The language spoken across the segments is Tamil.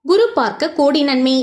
குரு பார்க்க கோடி நன்மை.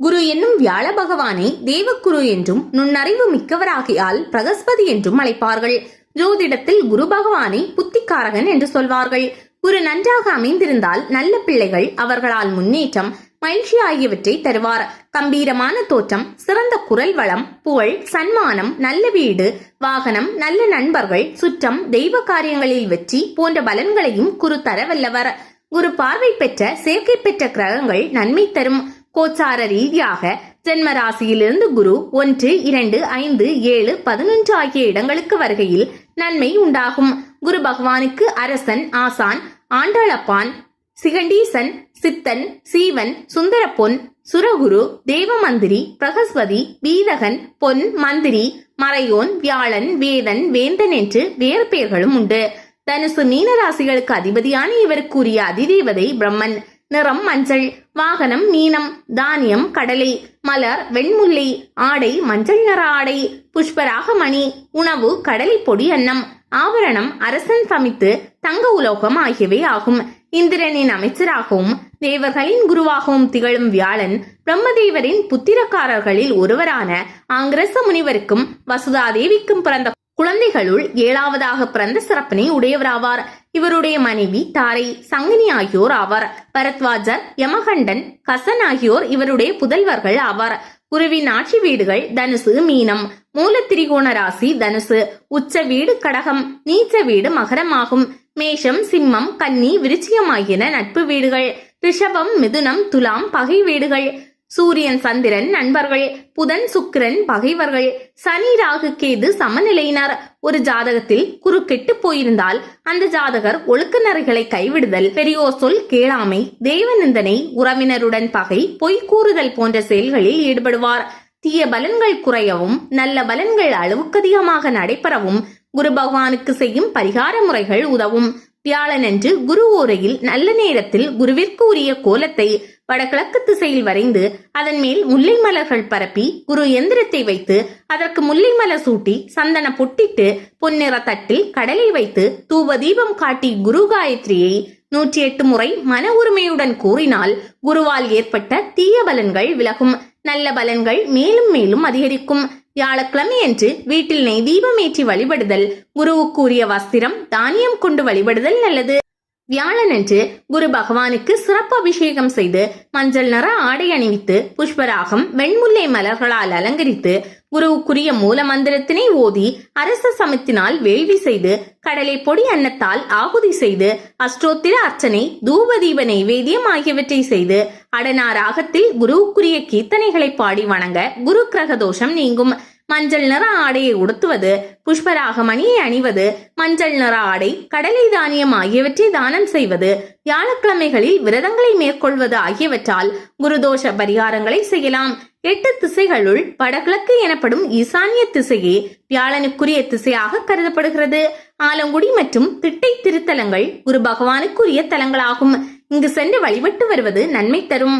குரு என்னும் வியாழ பகவானை தேவகுரு என்றும் நுண்ணறிவு மிக்கவராகியால் பிரகஸ்பதி என்றும் அழைப்பார்கள். ஜோதிடத்தில் குரு பகவானை புத்திக்காரகன் என்று சொல்வார்கள். குரு நன்றாக அமைந்திருந்தால் நல்ல பிள்ளைகள், அவர்களால் முன்னேற்றம், மகிழ்ச்சி ஆகியவற்றை தருவார். கம்பீரமான தோற்றம், சிறந்த குரல் வளம், புகழ், சன்மானம், நல்ல வீடு, வாகனம், நல்ல நண்பர்கள், சுற்றம், தெய்வ காரியங்களில் வெற்றி போன்ற பலன்களையும் குரு தர வல்லவர். குரு பார்வை பெற்ற, சேர்க்கை பெற்ற கிரகங்கள் நன்மை தரும். கோச்சார ரீதியாக ஜென்ம ராசியிலிருந்து குரு 1, 2, 5, 7, 11 ஆகிய இடங்களுக்கு வருகையில் நன்மை உண்டாகும். குரு பகவானுக்கு அரசன், ஆசான், ஆண்டாளப்பான், சிகண்டீசன், சித்தன், சீவன், சுந்தரப்பொன், சுரகுரு, தேவமந்திரி, பிரகஸ்பதி, வீரகன், பொன், மந்திரி, மறையோன், வியாழன், வேதன், வேந்தன் என்று வேறு பெயர்களும் உண்டு. தனுசு மீன ராசிகளுக்கு அதிபதியான இவருக்குரிய அதிதேவதை பிரம்மன். நிறம் மஞ்சள், வாகனம் மீனம், தானியம் கடலை, மலர் வெண்முல்லை, ஆடை மஞ்சள் நிற ஆடை, புஷ்பராக மணி, உணவு கடலை பொடி அன்னம், ஆபரணம் அரசன் சமைத்து தங்க உலோகம் ஆகியவை ஆகும். இந்திரனின் அமைச்சராகவும் தேவர்களின் குருவாகவும் திகழும் வியாழன் பிரம்மதேவரின் புத்திரக்காரர்களில் ஒருவரான ஆங்கிரச முனிவருக்கும் வசுதாதேவிக்கும் பிறந்த குழந்தைகளுள் 7வதாக பிறந்த சிறப்பினை உடையவராவார். இவருடைய மனைவி தாரை, சங்கினி ஆகியோர் ஆவார். பரத்வாஜர், யமகண்டன், கசன் ஆகியோர் இவருடைய புதல்வர்கள் ஆவார். குருவின் ஆட்சி வீடுகள் தனுசு, மீனம். மூல திரிகோண ராசி தனுசு, உச்ச வீடு கடகம், நீச்ச வீடு மகரமாகும். மேஷம், சிம்மம், கன்னி, விருச்சிகம் ஆகியன நட்பு வீடுகள். ரிஷபம், மிதுனம், துலாம் பகை வீடுகள். சூரியன், சந்திரன் நண்பர்கள். புதன், சுக்கிரன் பகைவர்கள். சனி, ராகு, கேது சமநிலையினர். ஒரு ஜாதகத்தில் குரு கெட்டு போயிருந்தால் அந்த ஜாதகர் ஒழுக்க நெறிகளை கைவிடுதல், பெரியோர் சொல் கேளாமை, தேவநிந்தனை, உறவினருடன் பகை, பொய் கூறுதல் போன்ற செயல்களில் ஈடுபடுவார். தீய பலன்கள் குறையவும் நல்ல பலன்கள் அளவுக்கதிகமாக நடைபெறவும் குரு பகவானுக்கு செய்யும் பரிகார முறைகள் உதவும். வியாழனன்று குரு ஓரையில் நல்ல நேரத்தில் குருவிற்கு உரிய கோலத்தை வடகிழக்கு திசையில் வரைந்து அதன் மேல் முல்லை மலர்கள் பரப்பி குரு எந்திரத்தை வைத்து அதற்கு முல்லை மலர் சூட்டி சந்தன பொட்டிட்டு பொன்னிற தட்டில் கடலை வைத்து தூப தீபம் காட்டி குரு காயத்ரியை 108 முறை மன உரிமையுடன் கூறினால் குருவால் ஏற்பட்ட தீய பலன்கள் விலகும், நல்ல பலன்கள் மேலும் மேலும் அதிகரிக்கும். வியாழக்கிழமை என்று வீட்டில் நெய் தீபம் ஏற்றி வழிபடுதல், குருவுக்கு உரிய வஸ்திரம், தானியம் கொண்டு வழிபடுதல் நல்லது. வியாழனன்று குரு பகவானுக்கு சிறப்பு அபிஷேகம் செய்து மஞ்சள் நிற ஆடை அணிவித்து புஷ்பராகம், வெண்முல்லை மலர்களால் அலங்கரித்து குருவுக்குரிய மூல மந்திரத்தினை ஓதி அரச சமத்தினால் வேள்வி செய்து கடலை பொடி அன்னத்தால் ஆகுதி செய்து அஷ்டோத்திர அர்ச்சனை, தூபதீப நைவேத்தியம் ஆகியவற்றை செய்து அடனா ராகத்தில் குருவுக்குரிய கீர்த்தனைகளை பாடி வணங்க குரு கிரக தோஷம் நீங்கும். மஞ்சள் நிற ஆடையை உடுத்துவது, புஷ்பராக மணியை அணிவது, மஞ்சள் நிற ஆடை, கடலை தானியம் ஆகியவற்றை தானம் செய்வது, வியாழக்கிழமைகளில் விரதங்களை மேற்கொள்வது ஆகியவற்றால் குருதோஷ பரிகாரங்களை செய்யலாம். 8 திசைகளுள் வடகிழக்கு எனப்படும் ஈசான்ய திசையே வியாழனுக்குரிய திசையாக கருதப்படுகிறது. ஆலங்குடி மற்றும் திட்டை திருத்தலங்கள் குரு பகவானுக்குரிய தலங்களாகும். இங்கு சென்று வழிபட்டு வருவது நன்மை தரும்.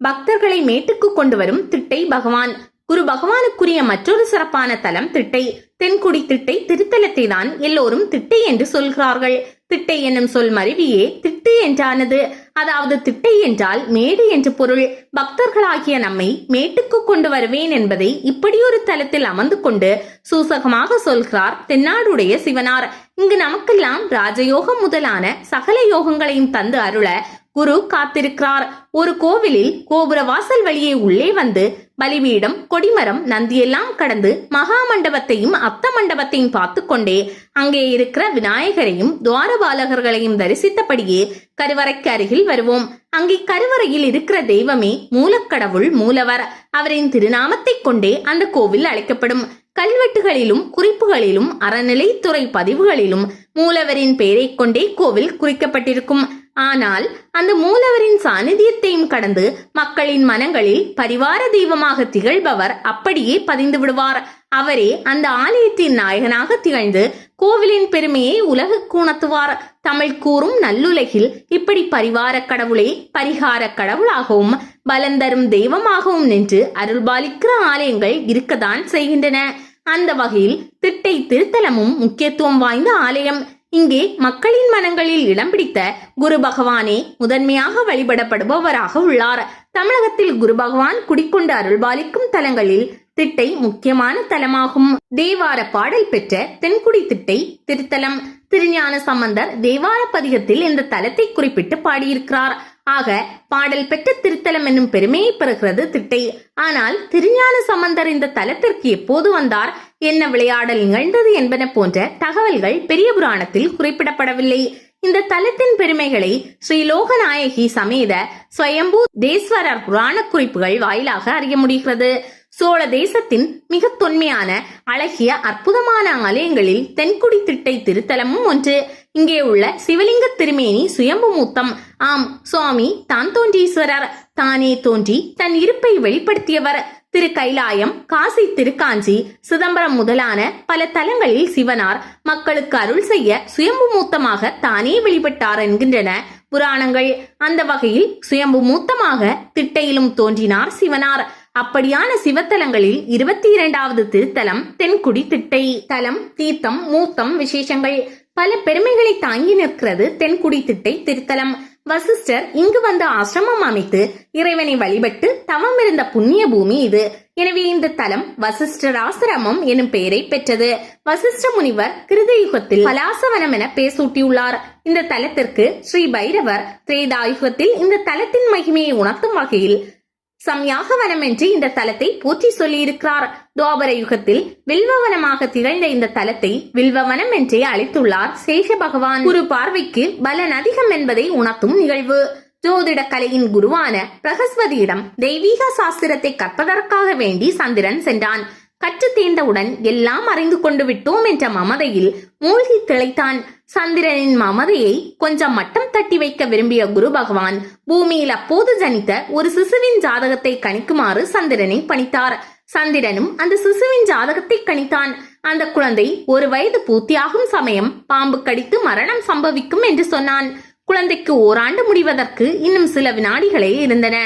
பக்தர்களை மேட்டுக்கு கொண்டு வரும் திட்டை பகவான். குரு பகவானுக்குரிய மற்றொரு சிறப்பான தலம் திட்டை. தென்குடி திட்டை திருத்தலத்தை தான் எல்லோரும் திட்டை என்று சொல்கிறார்கள். திட்டை என்னும் சொல் மருவியே திட்டு என்றானது. அதாவது திட்டை என்றால் மேடு என்று பொருள். பக்தர்களாகிய நம்மை மேட்டுக்கு கொண்டு வருவேன் என்பதை இப்படியொரு தலத்தில் அமர்ந்து கொண்டு சூசகமாக சொல்கிறார் தென்னாடுடைய சிவனார். இங்கு நமக்கெல்லாம் ராஜயோகம் முதலான சகல யோகங்களையும் தந்து அருள குரு காத்திருக்கிறார். ஒரு கோவிலில் கோபுர வாசல் வழியே உள்ளே வந்து பலிபீடம், கொடிமரம், நந்தியெல்லாம் கடந்து மகா மண்டபத்தையும் அத்த மண்டபத்தையும் பார்த்து கொண்டே அங்கே இருக்கிற விநாயகரையும் துவாரபாலகர்களையும் தரிசித்தபடியே கருவறைக்கு அருகில் வருவோம். அங்கே கருவறையில் இருக்கிற தெய்வமே மூலக்கடவுள், மூலவர். அவரின் திருநாமத்தை கொண்டே அந்த கோவில் அழைக்கப்படும். கல்வெட்டுகளிலும் குறிப்புகளிலும் அறநிலைத்துறை பதிவுகளிலும் மூலவரின் பெயரை கொண்டே கோவில் குறிக்கப்பட்டிருக்கும். ஆனால் அந்த மூலவரின் சாநித்தியத்தையும் கடந்து மக்களின் மனங்களில் பரிவார தெய்வமாக திகழ்பவர் அப்படியே பதிந்து விடுவார். அவரே அந்த ஆலயத்தின் நாயகனாக திகழ்ந்து கோவிலின் பெருமையை உலகுக்கு உணர்த்துவார். தமிழ் கூறும் நல்லுலகில் இப்படி பரிவார கடவுளே பரிகார கடவுளாகவும் பலந்தரும் தெய்வமாகவும் நின்று அருள்பாலிக்கிற ஆலயங்கள் இருக்கத்தான் செய்கின்றன. அந்த வகையில் திட்டை திருத்தலமும் முக்கியத்துவம் வாய்ந்த ஆலயம். இங்கே மக்களின் மனங்களில் இடம் பிடித்த குரு பகவானே முதன்மையாக வழிபடப்படுபவராக உள்ளார். தமிழகத்தில் குரு பகவான் குடிக்கொண்டு அருள்பாலிக்கும் தலங்களில் திட்டை முக்கியமான தலமாகும். தேவார பாடல் பெற்ற தென்குடி திட்டை திருத்தலம். திருஞான சம்பந்தர் தேவார பதிகத்தில் இந்த தலத்தை குறிப்பிட்டு பாடியிருக்கிறார். ஆக பாடல் பெற்ற திருத்தலம் என்னும் பெருமையை பெறுகிறது திட்டை. ஆனால் திருஞான சம்பந்தர் இந்த தலத்திற்கு எப்போது வந்தார், என்ன விளையாடல் நிகழ்ந்தது என்பன போன்ற தகவல்கள் பெரிய புராணத்தில் குறிப்பிடப்படவில்லை. இந்த தலத்தின் பெருமைகளை ஸ்ரீலோகநாயகி சமேத ஸ்வயம்பூ தேஸ்வரர் புராண குறிப்புகள் வாயிலாக அறிய முடிகிறது. சோழ தேசத்தின் மிக தொன்மையான அழகிய அற்புதமான ஆலயங்களில் தென்குடி திட்டை திருத்தலமும் ஒன்று. இங்கே உள்ள சிவலிங்க திருமேனி சுயம்பு மூர்த்தம். ஆம், சுவாமி தான் தோன்றீஸ்வரர். தானே தோன்றி தன் இருப்பை வெளிப்படுத்தியவர். திரு கைலாயம், காசி திருக்காஞ்சி, சிதம்பரம் முதலான பல தலங்களில் சிவனார் மக்களுக்கு அருள் செய்ய சுயம்பு மூர்த்தமாக தானே வெளிப்பட்டார் என்கின்றன புராணங்கள். அந்த வகையில் சுயம்பு மூர்த்தமாக திட்டையிலும் தோன்றினார் சிவனார். அப்படியான சிவத்தலங்களில் 22வது திருத்தலம் தென்குடி திட்டை தலம். தீர்த்தம், மூர்த்தம், விசேஷங்கள் பல பெருமைகளை தாங்கி நிற்கிறது தென்குடி திட்டை திருத்தலம். வசிஷ்டர் இங்கு வந்து ஆசிரமம் அமைத்து இறைவனை வழிபட்டு தவம் இருந்த புண்ணிய பூமி இது. எனவே இந்த தலம் வசிஷ்டர் ஆசிரமம் எனும் பெயரை பெற்றது. வசிஷ்ட முனிவர் கிருத யுகத்தில் பலாசவனம் என பெயர் சூட்டியுள்ளார். இந்த தலத்திற்கு ஸ்ரீ பைரவர் திரேதாயுகத்தில் இந்த தலத்தின் மகிமையை உணர்த்தும் வகையில் சம்யாகவனம் என்று இந்த தலத்தை போற்றி சொல்லியிருக்கிறார். துவாபர யுகத்தில் வில்வவனமாக திகழ்ந்த இந்த தலத்தை வில்வவனம் என்றே அழைத்துள்ளார் சேஷ பகவான். குரு பார்வைக்கு பலன் அதிகம் என்பதை உணர்த்தும் நிகழ்வு. ஜோதிட கலையின் குருவான பிரகஸ்பதியிடம் தெய்வீக சாஸ்திரத்தை கற்பதற்காக வேண்டி சந்திரன் சென்றான். கற்று தேர்ந்தவுடன் எல்லாம் அறிந்து கொண்டு விட்டோம் என்ற மமதையில் மூழ்கி திளைத்தான். சந்திரனின் மமதையை கொஞ்சம் மட்டம் தட்டி வைக்க விரும்பிய குரு பகவான் பூமியில் அப்போது ஜனித்த ஒரு சிசுவின் ஜாதகத்தை கணிக்குமாறு சந்திரனை பணித்தார். சந்திரனும் அந்த சிசுவின் ஜாதகத்தை கணித்தான். அந்த குழந்தை 1 வயது பூர்த்தியாகும் சமயம் பாம்பு கடித்து மரணம் சம்பவிக்கும் என்று சொன்னான். குழந்தைக்கு ஓராண்டு முடிவதற்கு இன்னும் சில வினாடிகளே இருந்தன.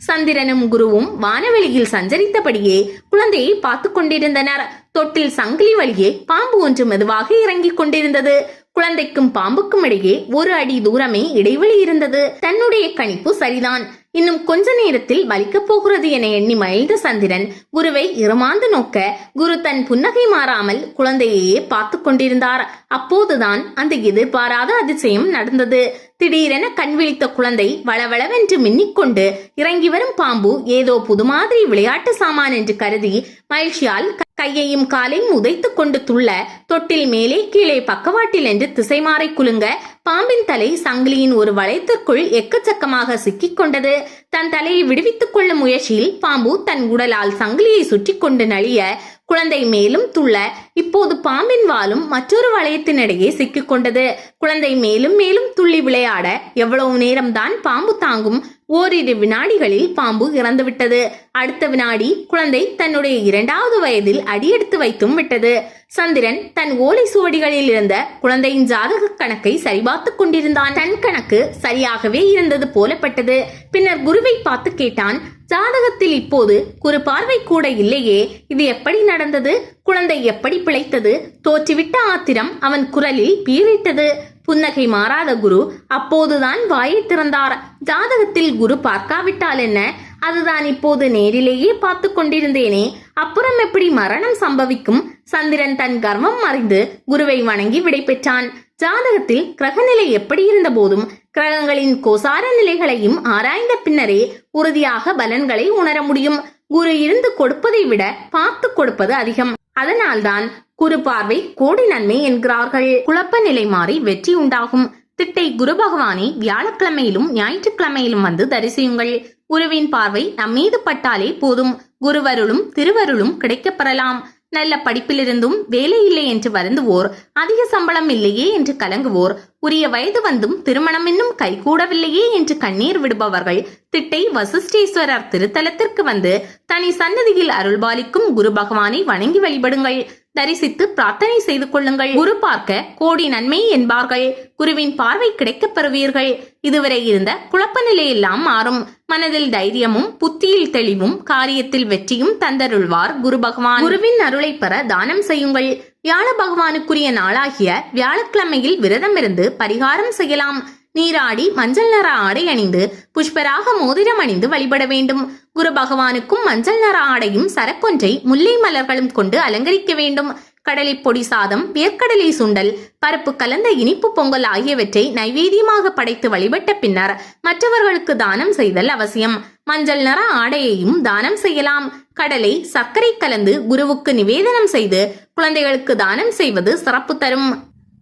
சந்திரனும் குருவும் வானவெளியில் சஞ்சரித்தபடியே குழந்தையை பார்த்து கொண்டிருந்தனர். தொட்டில் சங்கிலி வழியே பாம்பு ஒன்று மெதுவாக இறங்கிக் கொண்டிருந்தது. குழந்தைக்கும் பாம்புக்கும் இடையே 1 அடி தூரமே இடைவெளி இருந்தது. தன்னுடைய கணிப்பு சரிதான். இன்னும் கொஞ்ச நேரத்தில் வலிக்கப் போகிறது என எண்ணி மகிழ்ந்த சந்திரன் குருவை இருமாந்து நோக்க, குரு தன் புன்னகை மாறாமல் குழந்தையே பார்த்து கொண்டிருந்தார். அப்போதுதான் அந்த எதிர்பாராத அதிசயம் நடந்தது. திடீரென கண் விழித்த குழந்தை வளவளவென்று மின்னிக்கொண்டு இறங்கி வரும் பாம்பு ஏதோ புது மாதிரி விளையாட்டு சாமான் என்று கருதி மகிழ்ச்சியால் கையையும் காலையும் உதைத்துக் கொண்டு துள்ள, தொட்டில் மேலே கீழே பக்கவாட்டில் என்று திசை மாறி குலுங்க, பாம்பின் தலை சங்கிலியின் ஒரு வளையத்திற்குள் எக்கச்சக்கமாக சிக்கிக் கொண்டது. தன் தலையை விடுவித்துக் கொள்ளும் முயற்சியில் பாம்பு தன் உடலால் சங்கிலியை சுற்றி கொண்டு நலிய, குழந்தை மேலும் துள்ள, இப்போது பாம்பின் வாலும் மற்றொரு வளையத்தினிடையே சிக்கிக் கொண்டது. குழந்தை மேலும் மேலும் துள்ளி விளையாட எவ்வளவு நேரம்தான் பாம்பு தாங்கும்? ஓரிரு வினாடிகளில் பாம்பு இறந்துவிட்டது. அடுத்த வினாடி குழந்தை தன்னுடைய 2வது வயதில் அடியெடுத்து வைத்தும் விட்டது. சந்திரன் தன் ஓலை சுவடிகளில் இருந்த குழந்தையின் ஜாதக கணக்கை சரிபார்த்துக் கொண்டிருந்தான். தன் கணக்கு சரியாகவே இருந்தது போலப்பட்டது. பின்னர் குருவை பார்த்து கேட்டான், ஜாதகத்தில் இப்போது குரு பார்வை கூட இல்லையே, இது எப்படி நடந்தது? குழந்தை எப்படி பிழைத்தது? தோற்றுவிட்ட ஆத்திரம் அவன் குரலில் பீறிட்டது. புன்னகை மாறாத குரு அப்போதுதான் வாயை திறந்தார். ஜாதகத்தில் குரு பார்க்காவிட்டால் என்ன? அதுதான் இப்போது நேரிலேயே பார்த்து கொண்டிருந்தேனே, அப்புறம் எப்படி மரணம் சம்பவிக்கும்? சந்திரன் தன் கர்வம் மறைந்து குருவை வணங்கி விடை பெற்றான். ஜாதகத்தில் கிரகநிலை எப்படி இருந்த போதும் கிரகங்களின் கோசார நிலைகளையும் ஆராய்ந்த பின்னரே உறுதியாக பலன்களை உணர முடியும். குரு இருந்து கொடுப்பதை விட பார்த்து கொடுப்பது அதிகம். அதனால்தான் குரு பார்வை கோடி நன்மை என்கிறார்கள். குழப்ப நிலை மாறி வெற்றி உண்டாகும். திட்டை குரு பகவானை வியாழக்கிழமையிலும் ஞாயிற்றுக்கிழமையிலும் வந்து தரிசியுங்கள். குருவின் பார்வை நம்மீது பட்டாலே போதும். குருவருளும் திருவருளும் கிடைக்கப்பெறலாம். நல்ல படிப்பிலிருந்தும் வேலை இல்லை என்று வருந்துவோர், அதிக சம்பளம் இல்லையே என்று கலங்குவோர், உரிய வயது வந்தும் திருமணம் இன்னும் கைகூடவில்லையே என்று கண்ணீர் விடுபவர்கள் திட்டை வசிஷ்டேஸ்வரர் திருத்தலத்திற்கு வந்து தனி சன்னதியில் அருள்பாலிக்கும் குரு பகவானை வணங்கி வழிபடுங்கள். தரிசித்து பிரார்த்தனை செய்து கொள்ளுங்கள். குரு பார்க்க கோடி நன்மை என்பார்கள். குருவின் பார்வை கிடைக்கப் பெறுவீர்கள். இதுவரை இருந்த குழப்ப நிலையெல்லாம் மாறும். மனதில் தைரியமும் புத்தியில் தெளிவும் காரியத்தில் வெற்றியும் தந்தருள்வார் குரு பகவான். குருவின் அருளை பெற தானம் செய்யுங்கள். வியாழ பகவானுக்குரிய நாளாகிய வியாழக்கிழமையில் விரதம் இருந்து பரிகாரம் செய்யலாம். நீராடி மஞ்சள் நிற ஆடை அணிந்து புஷ்பராக மோதிரம் அணிந்து வழிபட வேண்டும். குரு பகவானுக்கும் மஞ்சள் நிற ஆடையும் சரக்கொன்றை முல்லை மலர்களும் கொண்டு அலங்கரிக்க வேண்டும். கடலை பொடி சாதம், வேர்க்கடலை சுண்டல், பருப்பு கலந்த இனிப்பு பொங்கல் ஆகியவற்றை நைவேத்தியமாக படைத்து வழிபட்ட பின்னர் மற்றவர்களுக்கு தானம் செய்தல் அவசியம். மஞ்சள் நிற ஆடையையும் தானம் செய்யலாம். கடலை சர்க்கரை கலந்து குருவுக்கு நிவேதனம் செய்து குழந்தைகளுக்கு தானம் செய்வது சிறப்பு தரும்.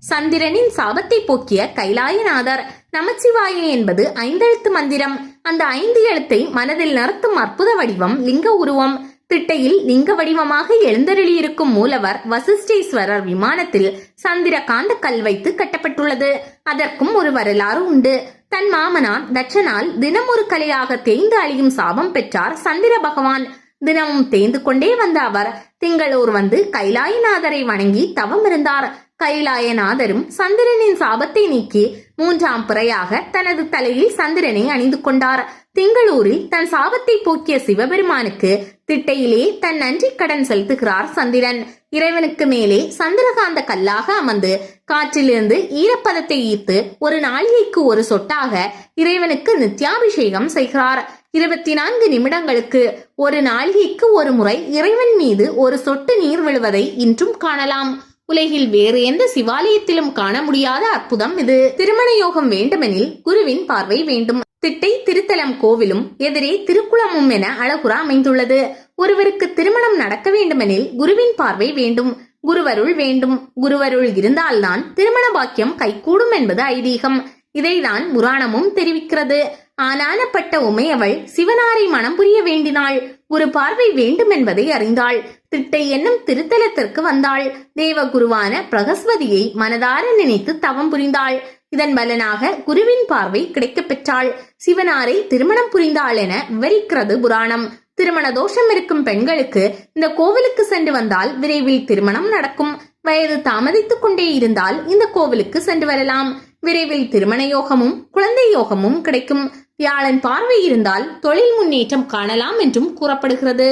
சந்திரனின் சாபத்தை போக்கிய கைலாயநாதர். நமச்சிவாய என்பது 5 எழுத்து மந்திரம். அந்த 5 எழுத்தை மனதில் நிறுத்தும் அற்புத வடிவம் லிங்க உருவம். திட்டையில் லிங்க வடிவமாக எழுந்தருளியிருக்கும் மூலவர் வசிஷ்டேஸ்வரர் விமானத்தில் சந்திரகாந்த கல் வைத்து கட்டப்பட்டுள்ளது. அதற்கும் ஒரு வரலாறு உண்டு. தன் மாமனார் தட்சனால் தினம் ஒரு கலையாக தேய்ந்து அழியும் சாபம் பெற்றார் சந்திர பகவான். தினமும் தேய்ந்து கொண்டே வந்த அவர் திங்களூர் வந்து கைலாயநாதரை வணங்கி தவம் இருந்தார். கைலாயநாதரும் சந்திரனின் சாபத்தை நீக்கி 3ஆம் பிறையாக தனது தலையில் சந்திரனை அணிந்து கொண்டார். திங்களூரில் தன் சாபத்தை போக்கிய சிவபெருமானுக்கு திட்டையிலே தன் நன்றி கடன் செலுத்துகிறார் சந்திரன். இறைவனுக்கு மேலே சந்திரகாந்த கல்லாக அமர்ந்து காற்றிலிருந்து ஈரப்பதத்தை ஈர்த்து ஒரு நாளிகைக்கு ஒரு சொட்டாக இறைவனுக்கு நித்யாபிஷேகம் செய்கிறார். 24 நிமிடங்களுக்கு ஒரு நாளிகைக்கு ஒரு முறை இறைவன் மீது ஒரு சொட்டு நீர் விழுவதை இன்றும் காணலாம். உலகில் வேறு எந்த சிவாலயத்திலும் காண முடியாத அற்புதம் இது. திருமண யோகம் வேண்டுமெனில் குருவின் பார்வை வேண்டும். திட்டை திருத்தலம் கோவிலும் எதிரே திருக்குளமும் என அழகுற அமைந்துள்ளது. ஒருவருக்கு திருமணம் நடக்க வேண்டுமெனில் குருவின் பார்வை வேண்டும், குருவருள் வேண்டும். குருவருள் இருந்தால்தான் திருமண பாக்கியம் கைகூடும் என்பது ஐதீகம். இதைதான் புராணமும் தெரிவிக்கிறது. ஆனானப்பட்ட உமையவள் சிவனாரை மனம் புரிய வேண்டினாள். குரு பார்வை வேண்டும் என்பதை அறிந்தாள். திட்டை என்னும் திருத்தலத்திற்கு வந்தாள். தேவகுருவான பிரகஸ்பதியை மனதார நினைத்து தவம் புரிந்தாள். இதன் பலனாக குருவின் பார்வை கிடைக்கப் பெற்றாள். சிவனாரை திருமணம் புரிந்தாள் என விவரிக்கிறது புராணம். திருமண தோஷம் இருக்கும் பெண்களுக்கு இந்த கோவிலுக்கு சென்று வந்தால் விரைவில் திருமணம் நடக்கும். வயது தாமதித்துக் கொண்டே இருந்தால் இந்த கோவிலுக்கு சென்று வரலாம். விரைவில் திருமண யோகமும் குழந்தை யோகமும் கிடைக்கும். வியாழன் பார்வை இருந்தால் தொழில் முன்னேற்றம் காணலாம் என்றும் கூறப்படுகிறது.